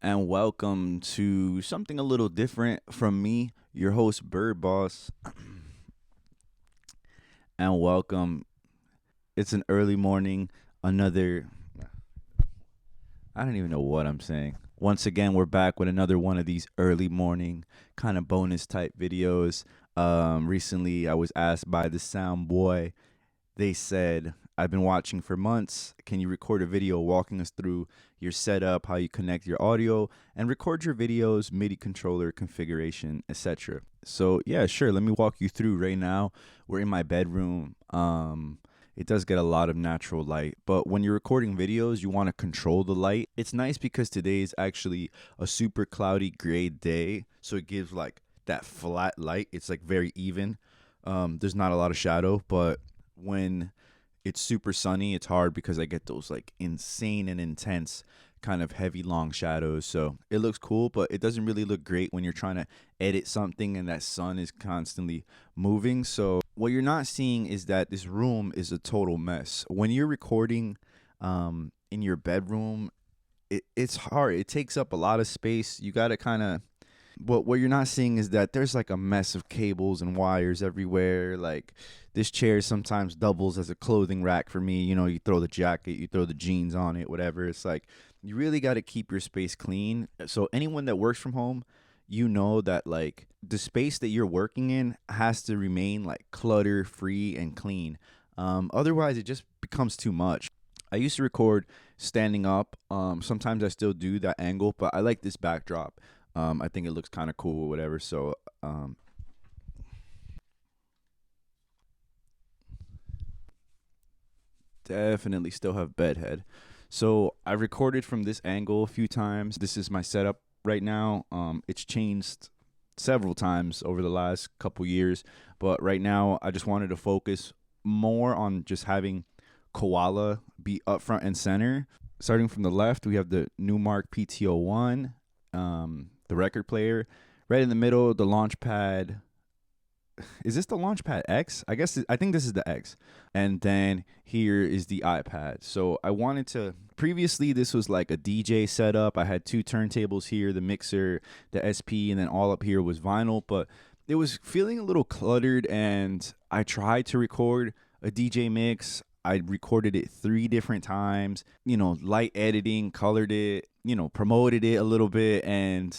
and welcome to something a little different from me, your host BirdBoss. And welcome. It's an early morning, another I don't even know what I'm saying. Once again, we're back with another one of these early morning kind of bonus type videos. Recently I was asked by the sound boy. They said, I've been watching for months. Can you record a video walking us through your setup, how you connect your audio, and record your videos, MIDI controller configuration, etc. So yeah, sure. Let me walk you through right now. We're in my bedroom. It does get a lot of natural light, but when you're recording videos, you want to control the light. It's nice because today is actually a super cloudy gray day, so it gives like that flat light. It's like very even. There's not a lot of shadow, but when it's super sunny, it's hard because I get those like insane and intense kind of heavy long shadows. So it looks cool, but it doesn't really look great when you're trying to edit something and that sun is constantly moving. So what you're not seeing is that this room is a total mess. When you're recording in your bedroom, it's hard. It takes up a lot of space. You got to kind of, but what you're not seeing is that there's like a mess of cables and wires everywhere. Like this chair sometimes doubles as a clothing rack for me. You know, you throw the jacket, you throw the jeans on it, whatever. It's like you really got to keep your space clean. So anyone that works from home, you know that like the space that you're working in has to remain like clutter free and clean. Otherwise, it just becomes too much. I used to record standing up. Sometimes I still do that angle, but I like this backdrop. I think it looks kind of cool or whatever. So definitely still have bedhead. So I recorded from this angle a few times. This is my setup right now. It's changed several times over the last couple years, but right now I just wanted to focus more on just having Koala be up front and center. Starting from the left, we have the Newmark PTO1. The record player. Right in the middle, the Launchpad. Is this the Launchpad X? I think this is the X. And then here is the iPad. So I wanted to, previously this was like a DJ setup. I had two turntables here, the mixer, the SP, and then all up here was vinyl. But it was feeling a little cluttered, and I tried to record a DJ mix. I recorded it 3 different times, light editing, colored it, promoted it a little bit, and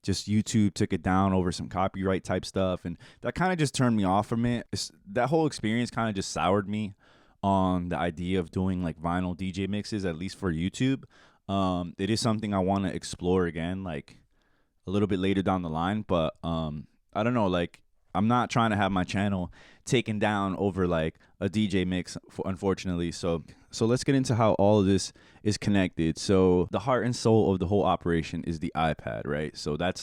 just YouTube took it down over some copyright type stuff. And that kind of just turned me off from it. That whole experience kind of just soured me on the idea of doing like vinyl DJ mixes, at least for YouTube. It is something I want to explore again, like a little bit later down the line. But I don't know, like I'm not trying to have my channel taken down over like a DJ mix, unfortunately. So let's get into how all of this is connected. So the heart and soul of the whole operation is the iPad, right? So that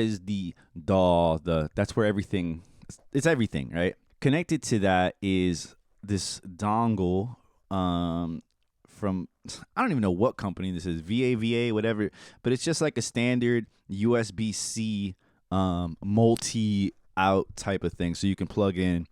is the DAW, that's where it's everything, right? Connected to that is this dongle from, I don't even know what company this is, VAVA, whatever, but it's just like a standard USB-C multi out type of thing. So you can plug in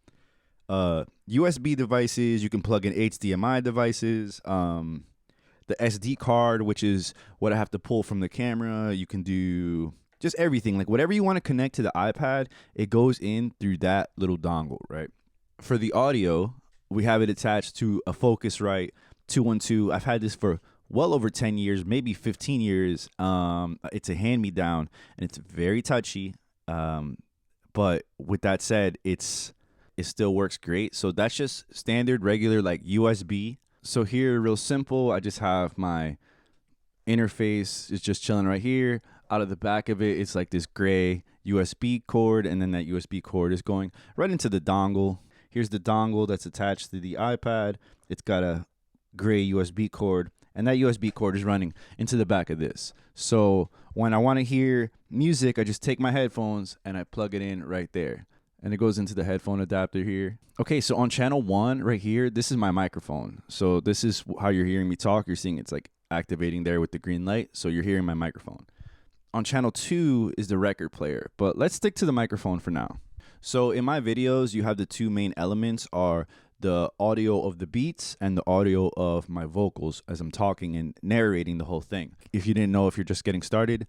USB devices, you can plug in HDMI devices, the SD card, which is what I have to pull from the camera. You can do just everything, like whatever you want to connect to the iPad, it goes in through that little dongle, right? For the audio, we have it attached to a Focusrite 212. I've had this for well over 10 years, maybe 15 years. It's a hand-me-down, and it's very touchy. But with that said, it still works great. So that's just standard, regular, like USB. So here, real simple, I just have my interface. It's just chilling right here. Out of the back of it, it's like this gray USB cord, and then that USB cord is going right into the dongle. Here's the dongle that's attached to the iPad. It's got a gray USB cord, and that USB cord is running into the back of this. So when I want to hear music, I just take my headphones and I plug it in right there. And it goes into the headphone adapter here. Okay, so on channel 1 right here, this is my microphone. So this is how you're hearing me talk. You're seeing it's like activating there with the green light. So you're hearing my microphone. On channel 2 is the record player, but let's stick to the microphone for now. So in my videos, you have the two main elements are the audio of the beats and the audio of my vocals as I'm talking and narrating the whole thing. If you didn't know, if you're just getting started,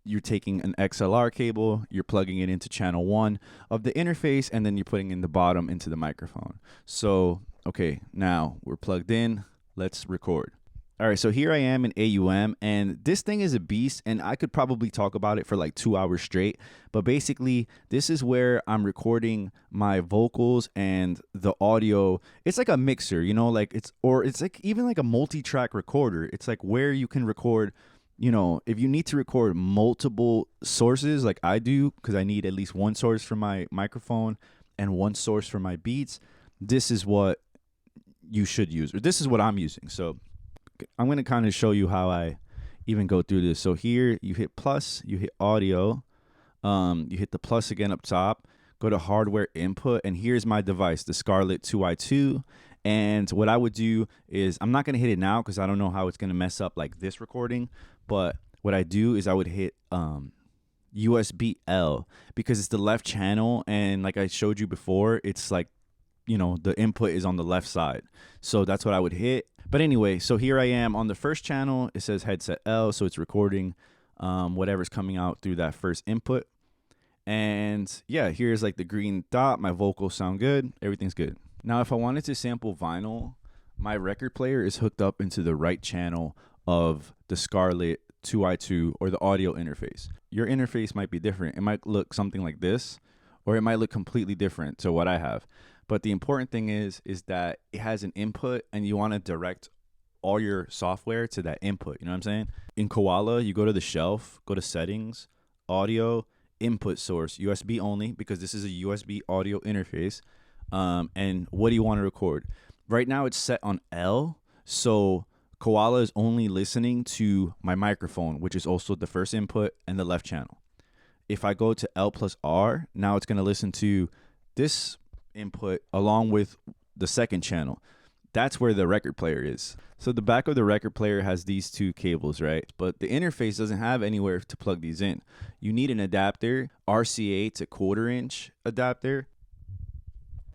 you're taking an XLR cable, you're plugging it into channel 1 of the interface, and then you're putting in the bottom into the microphone. So, okay, now we're plugged in. Let's record. All right, so here I am in AUM, and this thing is a beast, and I could probably talk about it for like 2 hours straight. But basically, this is where I'm recording my vocals and the audio. It's like a mixer, you know, like it's like even like a multi-track recorder. It's like where you can record, you know, if you need to record multiple sources like I do, because I need at least one source for my microphone and one source for my beats, this is what you should use, or this is what I'm using. So I'm going to kind of show you how I even go through this. So here you hit plus, you hit audio, you hit the plus again up top, go to hardware input, and here's my device, the Scarlett 2i2. And what I would do is, I'm not going to hit it now because I don't know how it's going to mess up like this recording. But what I do is I would hit USB L because it's the left channel. And like I showed you before, it's like, you know, the input is on the left side. So that's what I would hit. But anyway, so here I am on the first channel. It says headset L. So it's recording whatever's coming out through that first input. And yeah, here's like the green dot. My vocals sound good. Everything's good. Now, if I wanted to sample vinyl, my record player is hooked up into the right channel of the Scarlett 2i2 or the audio interface. Your interface might be different. It might look something like this, or it might look completely different to what I have. But the important thing is that it has an input, and you want to direct all your software to that input. You know what I'm saying? In Koala, you go to the shelf, go to settings, audio, input source, USB only, because this is a USB audio interface. And what do you want to record? Right now it's set on L, so Koala is only listening to my microphone, which is also the first input and the left channel. If I go to L plus R, now it's going to listen to this input along with the second channel. That's where the record player is. So the back of the record player has these two cables, right? But the interface doesn't have anywhere to plug these in. You need an adapter, RCA to 1/4 inch adapter.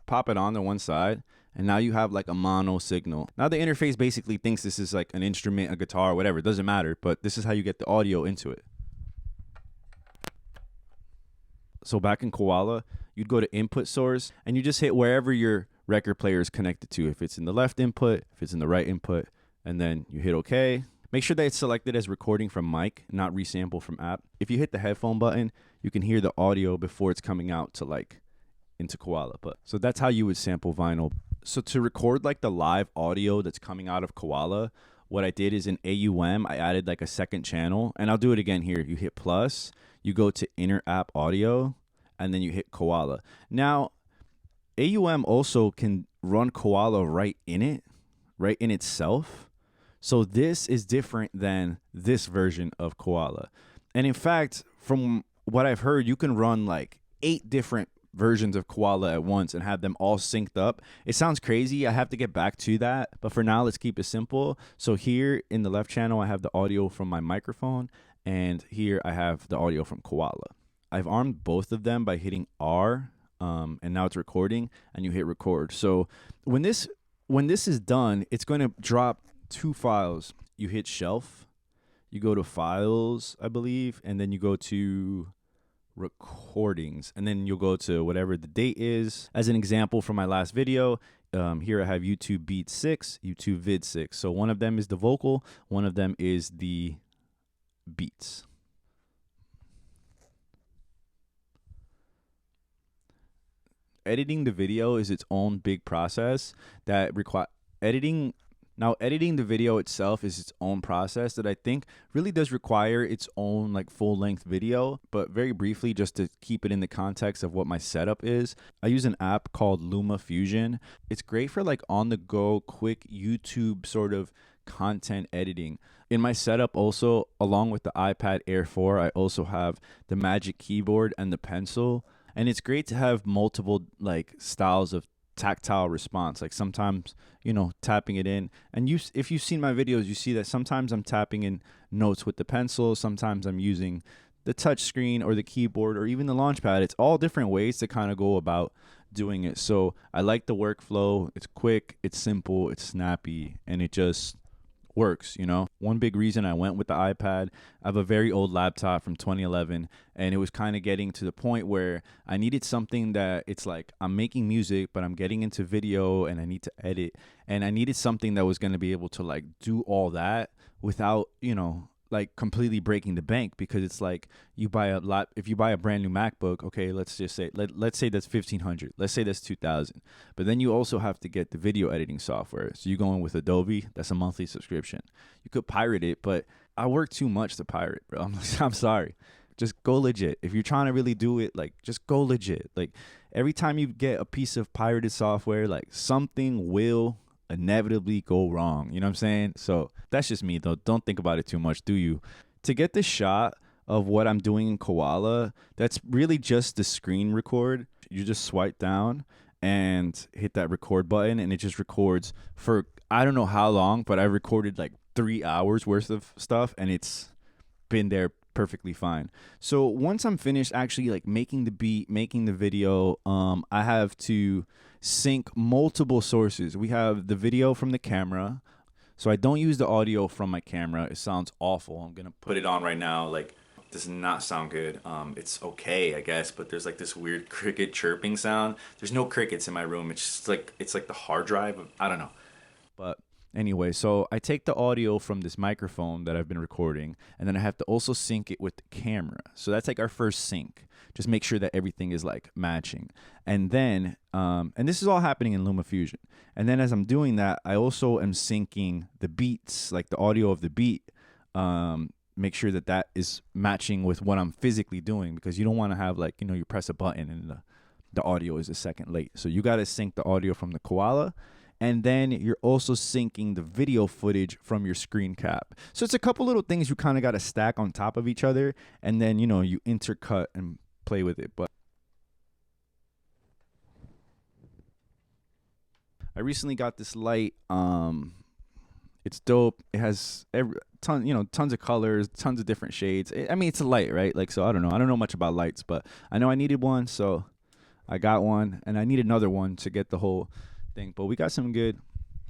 Pop it on to one side, and now you have like a mono signal. Now the interface basically thinks this is like an instrument, a guitar, whatever. It doesn't matter, but this is how you get the audio into it. So back in Koala, you'd go to input source, and you just hit wherever your record player is connected to. If it's in the left input, if it's in the right input, and then you hit OK. Make sure that it's selected as recording from mic, not resample from app. If you hit the headphone button, you can hear the audio before it's coming out to like into Koala. But so that's how you would sample vinyl. So to record like the live audio that's coming out of Koala, what I did is in AUM, I added like a second channel, and I'll do it again here. You hit plus, you go to inner app audio, and then you hit Koala. Now, AUM also can run Koala right in it, right in itself. So this is different than this version of Koala. And in fact, from what I've heard, you can run like 8 different versions of Koala at once and have them all synced up. It sounds crazy. I have to get back to that. But for now, let's keep it simple. So here in the left channel, I have the audio from my microphone. And here I have the audio from Koala. I've armed both of them by hitting R. And now it's recording, and you hit record. So when this is done, it's going to drop 2 files. You hit shelf. You go to files, I believe. And then you go to recordings, and then you'll go to whatever the date is. As an example from my last video, here I have YouTube beat 6, YouTube vid 6. So one of them is the vocal, one of them is the beats. Editing the video is its own big process that editing the video itself is its own process that I think really does require its own like full-length video. But very briefly, just to keep it in the context of what my setup is, I use an app called Luma Fusion. It's great for like on-the-go, quick YouTube sort of content editing. In my setup also, along with the iPad Air 4, I also have the Magic Keyboard and the pencil. And it's great to have multiple like styles of tactile response. Like sometimes, you know, tapping it in. And if you've seen my videos, you see that sometimes I'm tapping in notes with the pencil. Sometimes I'm using the touch screen or the keyboard or even the launchpad. It's all different ways to kind of go about doing it. So I like the workflow. It's quick, it's simple, it's snappy, and it just works. One big reason I went with the iPad, I have a very old laptop from 2011, and it was kind of getting to the point where I needed something that it's like I'm making music, but I'm getting into video and I need to edit, and I needed something that was going to be able to like do all that without, like completely breaking the bank. Because it's like if you buy a brand new MacBook, okay, let's just say let's say that's 1,500, let's say that's 2,000, but then you also have to get the video editing software. So you go in with Adobe, that's a monthly subscription. You could pirate it, but I work too much to pirate, bro. I'm sorry. Just go legit. If you're trying to really do it, like, just go legit. Like, every time you get a piece of pirated software, like, something will inevitably go wrong. You know what I'm saying? So that's just me, though. Don't think about it too much, do you? To get the shot of what I'm doing in Koala, that's really just the screen record. You just swipe down and hit that record button, and it just records for I don't know how long, but I recorded like 3 hours worth of stuff, and it's been there perfectly fine. So once I'm finished actually like making the beat, making the video, I have to sync multiple sources. We have the video from the camera. So I don't use the audio from my camera. It sounds awful. I'm gonna put it on right now. Like, does not sound good. It's okay, I guess, but there's like this weird cricket chirping sound. There's no crickets in my room. It's just like it's like the hard drive. I don't know. But anyway, so I take the audio from this microphone that I've been recording, and then I have to also sync it with the camera. So that's like our first sync. Just make sure that everything is like matching. And then, and this is all happening in LumaFusion. And then as I'm doing that, I also am syncing the beats, like the audio of the beat. Make sure that that is matching with what I'm physically doing, because you don't want to have like, you press a button and the audio is a second late. So you got to sync the audio from the Koala. And then you're also syncing the video footage from your screen cap. So it's a couple little things you kind of got to stack on top of each other. And then, you intercut and play with it. But I recently got this light. It's dope. It has tons of colors, tons of different shades. It's a light, right? Like, so I don't know much about lights, but I know I needed one. So I got one, and I need another one to get the whole thing. But we got some good.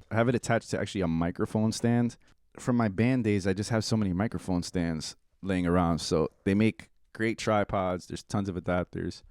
I have it attached to actually a microphone stand. From my band days, I just have so many microphone stands laying around. So they make great tripods. There's tons of adapters.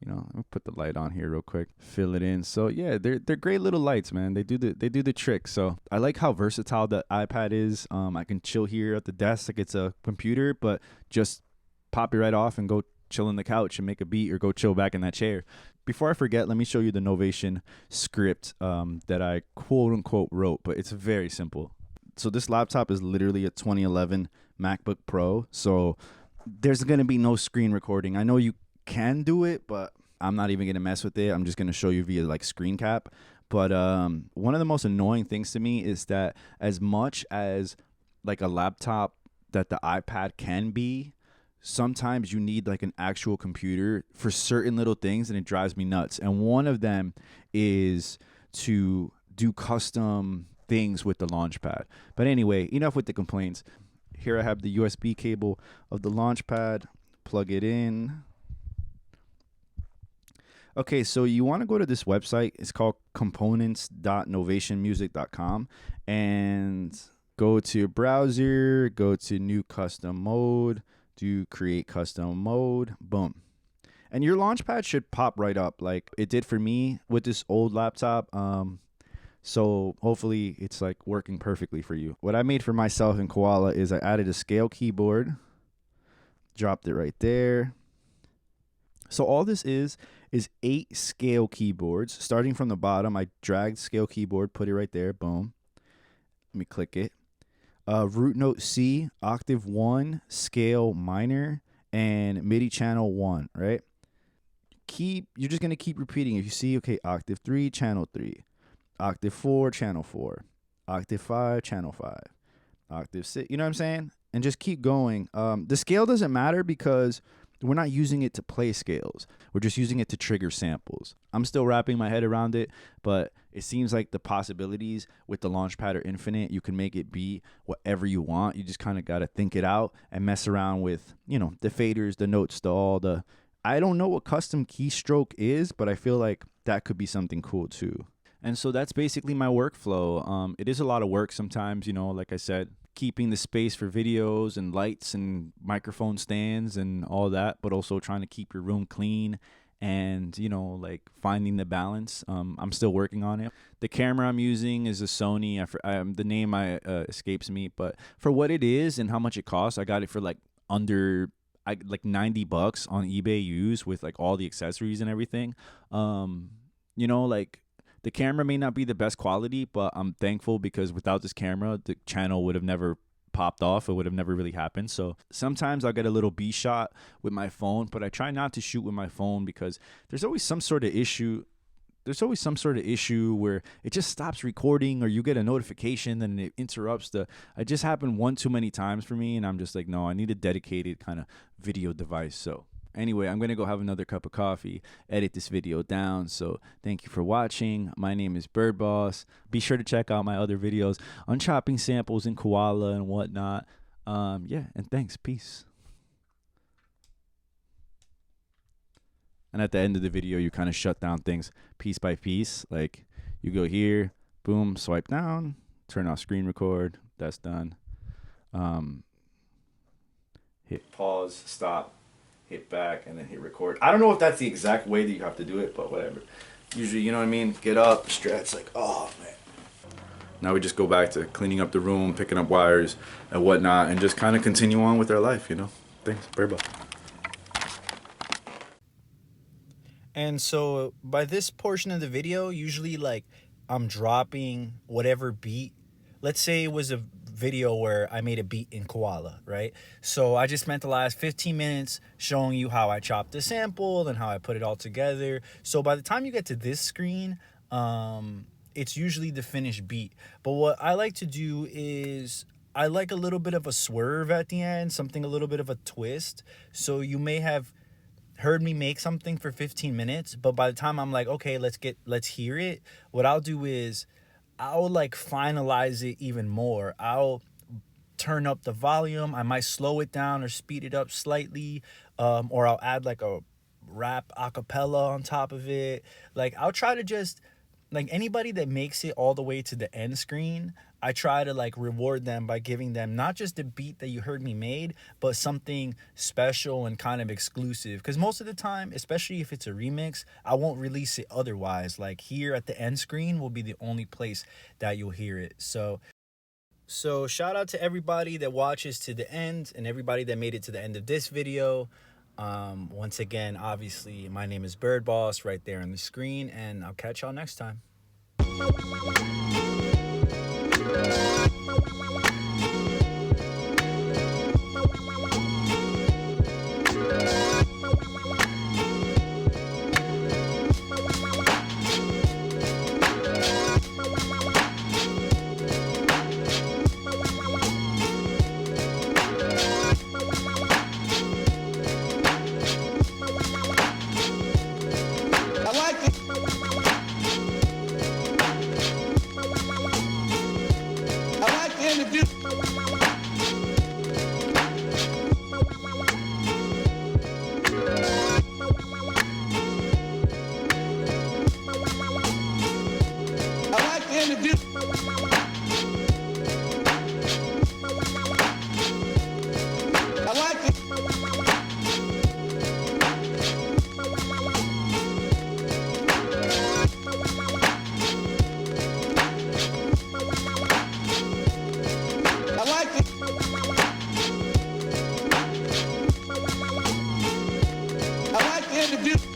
I'll put the light on here real quick, fill it in. So yeah, they're great little lights, man. They do the trick. So I like how versatile the iPad is. I can chill here at the desk like it's a computer, but just pop it right off and go chill on the couch and make a beat, or go chill back in that chair. Before I forget, let me show you the Novation script that I quote unquote wrote, but it's very simple. So this laptop is literally a 2011 MacBook Pro. So there's going to be no screen recording. I know you can do it, but I'm not even going to mess with it. I'm just going to show you via like screen cap. But one of the most annoying things to me is that as much as like a laptop that the iPad can be, sometimes you need like an actual computer for certain little things, and it drives me nuts. And one of them is to do custom things with the Launchpad. But anyway, enough with the complaints. Here I have the USB cable of the Launchpad. Plug it in. Okay, so you want to go to this website. It's called components.novationmusic.com, and go to your browser, go to new custom mode, do create custom mode, boom. And your Launchpad should pop right up like it did for me with this old laptop. So hopefully it's like working perfectly for you. What I made for myself in Koala is I added a scale keyboard, dropped it right there. So all this is 8 scale keyboards. Starting from the bottom, I dragged scale keyboard, put it right there, boom. Let me click it. Root note C, octave 1, scale minor, and MIDI channel 1, right? You're just going to keep repeating. If you see, okay, octave 3, channel 3. Octave 4, channel 4. Octave 5, channel 5. Octave 6, you know what I'm saying? And just keep going. The scale doesn't matter because we're not using it to play scales. We're just using it to trigger samples. I'm still wrapping my head around it, but it seems like the possibilities with the Launchpad are infinite. You can make it be whatever you want. You just kind of got to think it out and mess around with, you know, the faders, the note stall, I don't know what custom keystroke is, but I feel like that could be something cool too. And so that's basically my workflow. It is a lot of work sometimes, you know, like I said, keeping the space for videos and lights and microphone stands and all that, but also trying to keep your room clean and, you know, like finding the balance. I'm still working on it. The camera I'm using is a Sony. The name escapes me, but for what it is and how much it costs, I got it for like under like $90 on eBay used with like all the accessories and everything. You know, like the camera may not be the best quality, but I'm thankful because without this camera, the channel would have never popped off. It would have never really happened. So sometimes I'll get a little B shot with my phone, but I try not to shoot with my phone because there's always some sort of issue. Where it just stops recording or you get a notification and it interrupts it just happened one too many times for me. And I'm just like, no, I need a dedicated kind of video device. So anyway, I'm going to go have another cup of coffee, edit this video down. So thank you for watching. My name is BirdBoss. Be sure to check out my other videos on chopping samples and koala and whatnot. Yeah, and thanks. Peace. And at the end of the video, you kind of shut down things piece by piece. Like you go here, boom, swipe down, turn off screen record. That's done. Hit pause, stop, hit back, and then hit record. I don't know if that's the exact way that you have to do it, but whatever. Usually, you know what I mean? Get up, stretch, like, oh, man. Now we just go back to cleaning up the room, picking up wires and whatnot, and just kind of continue on with our life, you know? Thanks. BirdBoss. And so by this portion of the video, usually like I'm dropping whatever beat. Let's say it was a video where I made a beat in koala, right? So I just spent the last 15 minutes showing you how I chopped the sample and how I put it all together. So by the time you get to this screen, it's usually the finished beat. But what I like to do is I like a little bit of a swerve at the end, something a little bit of a twist. So you may have heard me make something for 15 minutes, but by the time I'm like, okay, let's hear it, what I'll do is I'll like finalize it even more. I'll turn up the volume. I might slow it down or speed it up slightly, or I'll add like a rap acapella on top of it. Like I'll try to just, like anybody that makes it all the way to the end screen, I try to like reward them by giving them not just the beat that you heard me made, but something special and kind of exclusive. Because most of the time, especially if it's a remix, I won't release it otherwise. Like here at the end screen will be the only place that you'll hear it. So shout out to everybody that watches to the end and everybody that made it to the end of this video. Once again, obviously, my name is BirdBoss right there on the screen, and I'll catch y'all next time. I like to introduce